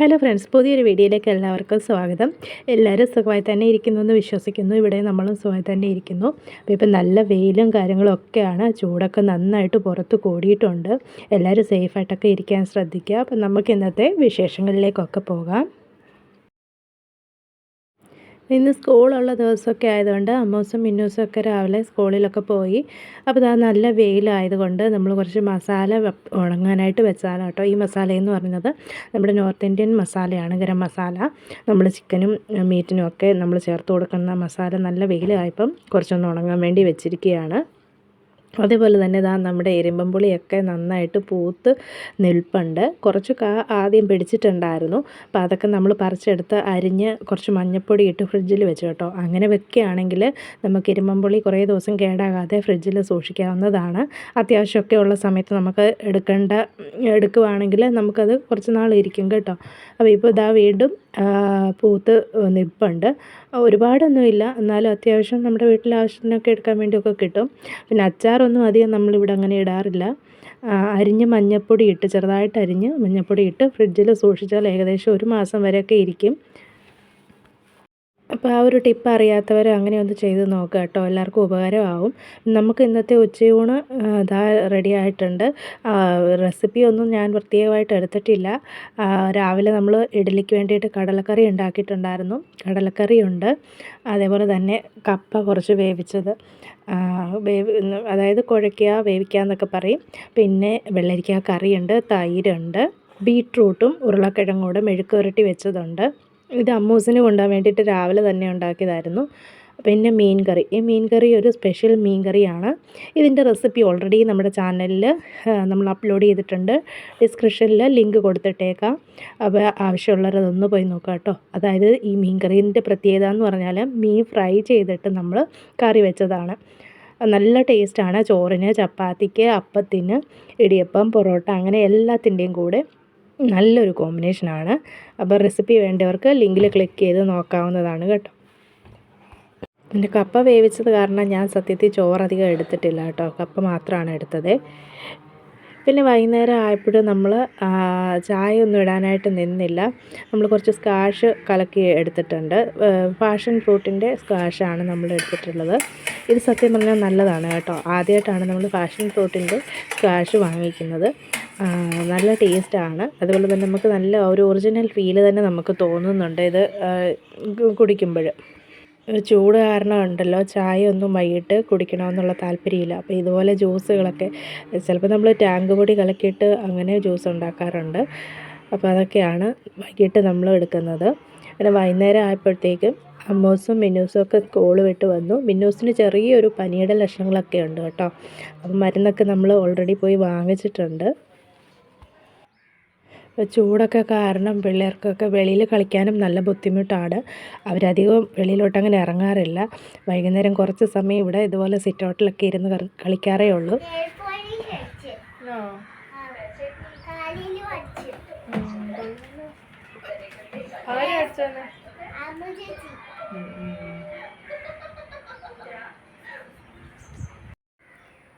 Hello friends, പുതിയൊരു വീഡിയോയിലേക്ക് എല്ലാവർക്കും സ്വാഗതം. എല്ലാവരും സുഖമായി തന്നെ ഇരിക്കുന്നു എന്ന് വിശ്വസിക്കുന്നു. ഇവിടെ നമ്മളും സുഖമായി തന്നെ ഇരിക്കുന്നു. അപ്പോൾ ഇപ്പം നല്ല വെയിലും കാര്യങ്ങളും ഒക്കെയാണ്. ചൂടൊക്കെ നന്നായിട്ട് പുറത്ത് കൂടിയിട്ടുണ്ട്. എല്ലാവരും സേഫായിട്ടൊക്കെ ഇരിക്കാൻ ശ്രദ്ധിക്കുക. അപ്പം നമുക്ക് ഇന്നത്തെ വിശേഷങ്ങളിലേക്കൊക്കെ പോകാം. ഇന്ന് സ്കൂളുള്ള ദിവസമൊക്കെ ആയതുകൊണ്ട് അമ്മൂസും മിന്നൂസും ഒക്കെ രാവിലെ സ്കൂളിലൊക്കെ പോയി. അപ്പോൾ ഇതാ നല്ല വെയിലായതുകൊണ്ട് നമ്മൾ കുറച്ച് മസാല ഉണങ്ങാനായിട്ട് വെച്ചതാണ് കേട്ടോ. ഈ മസാലയെന്ന് പറയുന്നത് നമ്മുടെ നോർത്ത് ഇന്ത്യൻ മസാലയാണ്, ഗരം മസാല. നമ്മൾ ചിക്കനും മീറ്റിനും ഒക്കെ നമ്മൾ ചേർത്ത് കൊടുക്കുന്ന മസാല നല്ല വെയിലായപ്പം കുറച്ചൊന്ന് ഉണങ്ങാൻ വേണ്ടി വെച്ചിരിക്കുകയാണ്. അതേപോലെ തന്നെ നമ്മുടെ എരുമ്പമ്പുളിയൊക്കെ നന്നായിട്ട് പൂത്ത് നിൽപ്പുണ്ട്. കുറച്ച് ആദ്യം പിടിച്ചിട്ടുണ്ടായിരുന്നു. അപ്പോൾ അതൊക്കെ നമ്മൾ പറിച്ചെടുത്ത് അരിഞ്ഞ് കുറച്ച് മഞ്ഞൾപ്പൊടി ഇട്ട് ഫ്രിഡ്ജിൽ വെച്ച് കേട്ടോ. അങ്ങനെ വെക്കുകയാണെങ്കിൽ നമുക്ക് എരുമ്പമ്പുളി കുറേ ദിവസം കേടാകാതെ ഫ്രിഡ്ജിൽ സൂക്ഷിക്കാവുന്നതാണ്. അത്യാവശ്യമൊക്കെ ഉള്ള സമയത്ത് നമുക്ക് എടുക്കുവാണെങ്കിൽ നമുക്കത് കുറച്ച് നാൾ ഇരിക്കും കേട്ടോ. അപ്പോൾ ഇപ്പോൾ വീണ്ടും പൂത്ത് നിൽപ്പുണ്ട്. ഒരുപാടൊന്നുമില്ല, എന്നാലും അത്യാവശ്യം നമ്മുടെ വീട്ടിലെ ആവശ്യത്തിനൊക്കെ എടുക്കാൻ വേണ്ടിയൊക്കെ കിട്ടും. പിന്നെ അച്ചാറൊന്നും അധികം നമ്മളിവിടെ അങ്ങനെ ഇടാറില്ല. അരിഞ്ഞ് മഞ്ഞൾപ്പൊടി ഇട്ട് ചെറുതായിട്ട് അരിഞ്ഞ് മഞ്ഞൾപ്പൊടി ഇട്ട് ഫ്രിഡ്ജിൽ സൂക്ഷിച്ചാൽ ഏകദേശം 1 മാസം വരെയൊക്കെ ഇരിക്കും. അപ്പോൾ ആ ഒരു ടിപ്പ് അറിയാത്തവർ അങ്ങനെ ഒന്ന് ചെയ്ത് നോക്കുക കേട്ടോ. എല്ലാവർക്കും ഉപകാരമാവും. നമുക്ക് ഇന്നത്തെ ഉച്ചയൂണ് റെഡി ആയിട്ടുണ്ട്. റെസിപ്പി ഒന്നും ഞാൻ പ്രത്യേകമായിട്ട് എടുത്തിട്ടില്ല. രാവിലെ നമ്മൾ ഇഡ്ഡലിക്ക് വേണ്ടിയിട്ട് കടലക്കറി ഉണ്ടാക്കിയിട്ടുണ്ടായിരുന്നു. കടലക്കറിയുണ്ട്. അതേപോലെ തന്നെ കപ്പ കുറച്ച് വേവിച്ചത്, അതായത് കുഴയ്ക്കുക വേവിക്കുക എന്നൊക്കെ പറയും. പിന്നെ വെള്ളരിക്ക കറിയുണ്ട്, തൈരുണ്ട്, ബീട്രൂട്ടും ഉരുളക്കിഴങ്ങും കൂടെ മെഴുക്ക് പുരട്ടി വെച്ചതുണ്ട്. ഇത് അമ്മൂസിന് കൊണ്ടുപോകാൻ വേണ്ടിയിട്ട് രാവിലെ തന്നെ ഉണ്ടാക്കിയതായിരുന്നു. പിന്നെ മീൻ കറി. ഈ മീൻ കറി ഒരു സ്പെഷ്യൽ മീൻ കറിയാണ്. ഇതിൻ്റെ റെസിപ്പി ഓൾറെഡി നമ്മുടെ ചാനലിൽ നമ്മൾ അപ്ലോഡ് ചെയ്തിട്ടുണ്ട്. ഡിസ്ക്രിപ്ഷനിൽ ലിങ്ക് കൊടുത്തിട്ടേക്കാം. അപ്പോൾ ആവശ്യമുള്ളവരതൊന്ന് പോയി നോക്കാം കേട്ടോ. അതായത് ഈ മീൻ കറീൻ്റെ പ്രത്യേകത എന്ന് പറഞ്ഞാൽ മീൻ ഫ്രൈ ചെയ്തിട്ട് നമ്മൾ കറി വെച്ചതാണ്. നല്ല ടേസ്റ്റാണ്. ചോറിന്, ചപ്പാത്തിക്ക്, അപ്പത്തിന്, ഇടിയപ്പം, പൊറോട്ട അങ്ങനെ എല്ലാത്തിൻ്റെയും കൂടെ നല്ലൊരു കോമ്പിനേഷനാണ്. അപ്പോൾ റെസിപ്പി വേണ്ടവർക്ക് ലിങ്കിൽ ക്ലിക്ക് ചെയ്ത് നോക്കാവുന്നതാണ് കേട്ടോ. പിന്നെ കപ്പ വേവിച്ചത് കാരണം ഞാൻ സത്യത്തിൽ ചോറധികം എടുത്തിട്ടില്ല കേട്ടോ. കപ്പ മാത്രമാണ് എടുത്തത്. പിന്നെ വൈകുന്നേരം ആയപ്പോഴും നമ്മൾ ചായ ഒന്നും ഇടാനായിട്ട് നിന്നില്ല. നമ്മൾ കുറച്ച് സ്ക്വാഷ് കലക്കി എടുത്തിട്ടുണ്ട്. പാഷൻ ഫ്രൂട്ടിൻ്റെ സ്ക്വാഷാണ് നമ്മൾ എടുത്തിട്ടുള്ളത്. ഇത് സത്യം പറഞ്ഞാൽ നല്ലതാണ് കേട്ടോ. ആദ്യമായിട്ടാണ് നമ്മൾ പാഷൻ ഫ്രൂട്ടിൻ്റെ സ്ക്വാഷ് വാങ്ങിക്കുന്നത്. നല്ല ടേസ്റ്റാണ്. അതുപോലെ തന്നെ നമുക്ക് നല്ല ഒരു ഒറിജിനൽ ഫീല് തന്നെ നമുക്ക് തോന്നുന്നുണ്ട് ഇത് കുടിക്കുമ്പോൾ. ചൂട് കാരണം ഉണ്ടല്ലോ, ചായ ഒന്നും വൈകിട്ട് കുടിക്കണമെന്നുള്ള താല്പര്യമില്ല. അപ്പോൾ ഇതുപോലെ ജ്യൂസുകളൊക്കെ ചിലപ്പോൾ നമ്മൾ ടാങ്ക് പൊടി കലക്കിയിട്ട് അങ്ങനെ ജ്യൂസ് ഉണ്ടാക്കാറുണ്ട്. അപ്പോൾ അതൊക്കെയാണ് വൈകിട്ട് നമ്മൾ എടുക്കുന്നത്. പിന്നെ വൈകുന്നേരം ആയപ്പോഴത്തേക്കും അമ്മൂസും മിന്നൂസും ഒക്കെ സ്കൂൾ വിട്ട് വന്നു. മിന്നൂസിന് ചെറിയൊരു പനിയുടെ ലക്ഷണങ്ങളൊക്കെ ഉണ്ട് കേട്ടോ. അപ്പം മരുന്നൊക്കെ നമ്മൾ ഓൾറെഡി പോയി വാങ്ങിച്ചിട്ടുണ്ട്. ചൂടൊക്കെ കാരണം പിള്ളേർക്കൊക്കെ വെളിയിൽ കളിക്കാനും നല്ല ബുദ്ധിമുട്ടാണ്. അവരധികം വെളിയിലോട്ടങ്ങനെ ഇറങ്ങാറില്ല. വൈകുന്നേരം കുറച്ച് സമയം ഇവിടെ ഇതുപോലെ സിറ്റൗട്ടിലൊക്കെ ഇരുന്ന് കളിക്കാറേ ഉള്ളൂ.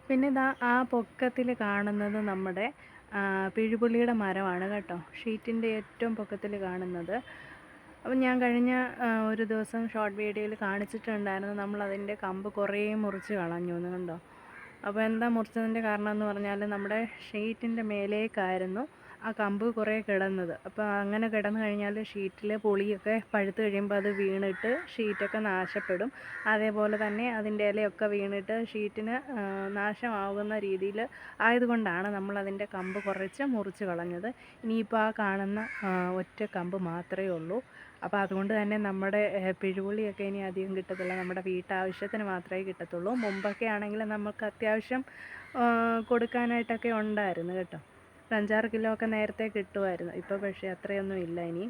പിന്നെ ആ പൊക്കത്തിൽ കാണുന്നത് നമ്മുടെ പിഴുപുള്ളിയുടെ മരമാണ് കേട്ടോ. ഷീറ്റിൻ്റെ ഏറ്റവും പൊക്കത്തിൽ കാണുന്നത്. അപ്പം ഞാൻ കഴിഞ്ഞ ഒരു ദിവസം ഷോർട്ട് വീഡിയോയിൽ കാണിച്ചിട്ടുണ്ടായിരുന്നു. നമ്മളതിൻ്റെ കമ്പ് കുറേ മുറിച്ച് കളഞ്ഞു എന്ന് കണ്ടോ. അപ്പോൾ എന്താ മുറിച്ചതിൻ്റെ കാരണം എന്ന് പറഞ്ഞാൽ നമ്മുടെ ഷീറ്റിൻ്റെ മേലേക്കായിരുന്നു ആ കമ്പ് കുറേ കിടന്നത്. അപ്പോൾ അങ്ങനെ കിടന്നു കഴിഞ്ഞാൽ ഷീറ്റിൽ പുളിയൊക്കെ പഴുത്ത് കഴിയുമ്പോൾ അത് വീണിട്ട് ഷീറ്റൊക്കെ നാശപ്പെടും. അതേപോലെ തന്നെ അതിൻ്റെ ഇലയൊക്കെ വീണിട്ട് ഷീറ്റിന് നാശമാകുന്ന രീതിയിൽ ആയതുകൊണ്ടാണ് നമ്മളതിൻ്റെ കമ്പ് കുറച്ച് മുറിച്ച് കളഞ്ഞത്. ഇനിയിപ്പോൾ ആ കാണുന്ന ഒറ്റ കമ്പ് മാത്രമേ ഉള്ളൂ. അപ്പോൾ അതുകൊണ്ട് തന്നെ നമ്മുടെ പിഴുപുള്ളിയൊക്കെ ഇനി അധികം കിട്ടത്തില്ല. നമ്മുടെ വീട്ടാവശ്യത്തിന് മാത്രമേ കിട്ടത്തുള്ളൂ. മുമ്പൊക്കെ ആണെങ്കിൽ നമുക്ക് അത്യാവശ്യം കൊടുക്കാനായിട്ടൊക്കെ ഉണ്ടായിരുന്നു കേട്ടോ. 5-6 കിലോ ഒക്കെ നേരത്തെ കിട്ടുമായിരുന്നു. ഇപ്പോൾ പക്ഷേ അത്രയൊന്നും ഇല്ല ഇനി.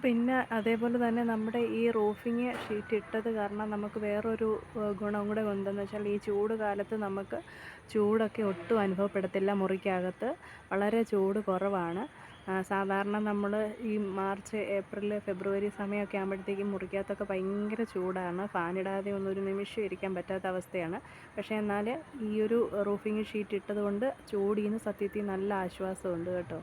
പിന്നെ അതേപോലെ തന്നെ നമ്മുടെ ഈ റൂഫിങ് ഷീറ്റ് ഇട്ടത് കാരണം നമുക്ക് വേറൊരു ഗുണം കൂടെ ഉണ്ടെന്ന് വെച്ചാൽ ഈ ചൂട് കാലത്ത് നമുക്ക് ചൂടൊക്കെ ഒട്ടും അനുഭവപ്പെടത്തില്ല. മുറിക്കകത്ത് വളരെ ചൂട് കുറവാണ്. സാധാരണ നമ്മൾ ഈ മാർച്ച് ഏപ്രിൽ ഫെബ്രുവരി സമയമൊക്കെ ആകുമ്പോഴത്തേക്കും മുറിക്കകത്തൊക്കെ ഭയങ്കര ചൂടാണ്. ഫാനിടാതെ ഒന്നും ഒരു നിമിഷം ഇരിക്കാൻ പറ്റാത്ത അവസ്ഥയാണ്. പക്ഷേ എന്നാൽ ഈ ഒരു റൂഫിങ് ഷീറ്റ് ഇട്ടതുകൊണ്ട് ചൂടിൽ നിന്ന് സത്യത്തിൽ നല്ല ആശ്വാസമുണ്ട് കേട്ടോ.